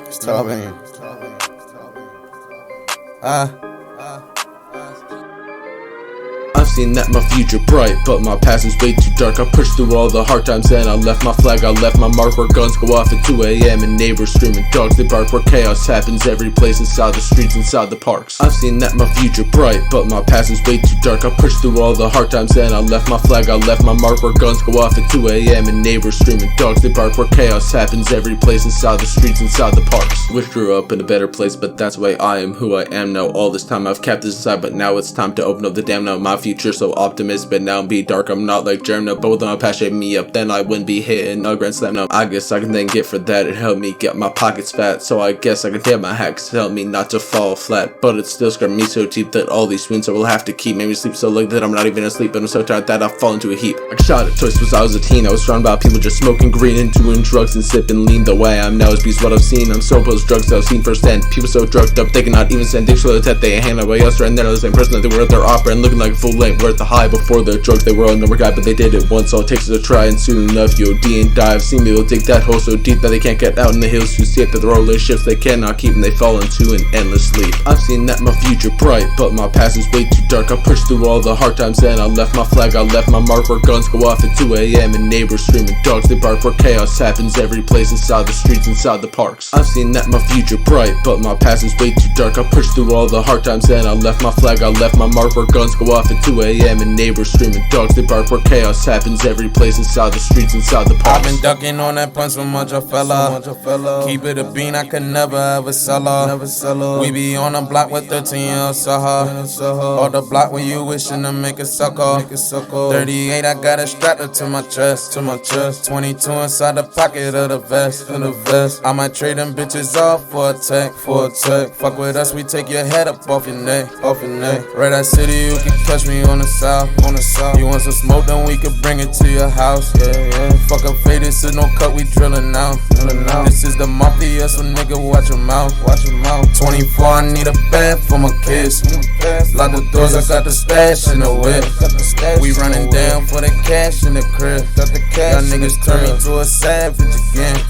It's tough, man. I've seen that my future bright, but my past is way too dark. I pushed through all the hard times and I left my flag, I left my mark where guns go off at 2 a.m. and neighbors screaming, dogs they bark, where chaos happens every place, inside the streets, inside the parks. I've seen that my future bright, but my past is way too dark. I pushed through all the hard times and I left my flag, I left my mark where guns go off at 2 a.m. and neighbors screaming, dogs they bark, where chaos happens every place, inside the streets, inside the parks. Wish grew up in a better place, but that's why I am who I am now. All this time I've kept this aside, but now it's time to open up the dam. Now my future so optimistic, but now I'm be dark. I'm not like Jerem. Now both of my past shape me up, then I wouldn't be hitting a grand slam. Now I guess I can thank it for that. It helped me get my pockets fat, so I guess I can tap my hacks. It helped me not to fall flat, but it still scarred me so deep that all these wounds I will have to keep made me sleep so late that I'm not even asleep, but I'm so tired that I fall into a heap. I shot at toys since I was a teen. I was surrounded by people just smoking green and doing drugs and sipping lean. The way I am now is because what I've seen. I'm so opposed to drugs that I've seen firsthand. People so drugged up they cannot even send dicks for the test. They hang away else and they're not the same person that they were at their opera and looking like a full length. We're at the high before the drugs. They were a number guy, but they did it once. All it takes is a try, and soon enough you'll D and die. I've seen people dig that hole so deep that they can't get out in the hills to see it. That they're all relationships they cannot keep and they fall into an endless sleep. I've seen that my future bright, but my past is way too dark. I pushed through all the hard times and I left my flag, I left my mark where guns go off at 2 a.m. and neighbors screaming, dogs they bark, where chaos happens every place, inside the streets, inside the parks. I've seen that my future bright, but my past is way too dark. I pushed through all the hard times and I left my flag, I left my mark where guns go off at 2 a.m. and neighbors screaming, dogs they bark, where chaos happens every place, inside the streets, inside the parks. I've been ducking on that punch from much a fella. Keep it a bean, I could never ever sell her. We be on the block with 13 years, saw her. Or the block where you wishing to make a sucker. 38, I got it strapped up to my chest. 22 inside the pocket of the vest. I might trade them bitches off for a tech. Fuck with us, we take your head up off your neck. Right out city, you can catch me on the south. You want some smoke, then we can bring it to your house. Yeah. Fuck up fade, this is no cut, we drillin' now. This is the mafia, so nigga watch your mouth. 24, I need a bed for my kids. Lock the doors, I got the stash in the whip. We running down for the cash in the crib. Y'all niggas turn me to a savage again.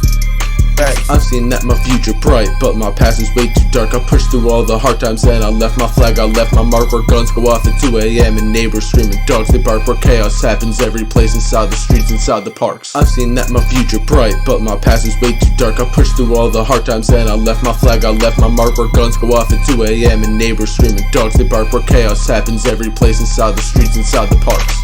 I've seen that my future bright, but my past is way too dark. I pushed through all the hard times and I left my flag, I left my mark where guns go off at 2 a.m. and neighbors screaming, dogs they bark, where chaos happens every place, inside the streets, inside the parks. I've seen that my future bright, but my past is way too dark. I pushed through all the hard times and I left my flag, I left my mark where guns go off at 2 a.m. and neighbors screaming, dogs they bark, where chaos happens every place, inside the streets, inside the parks.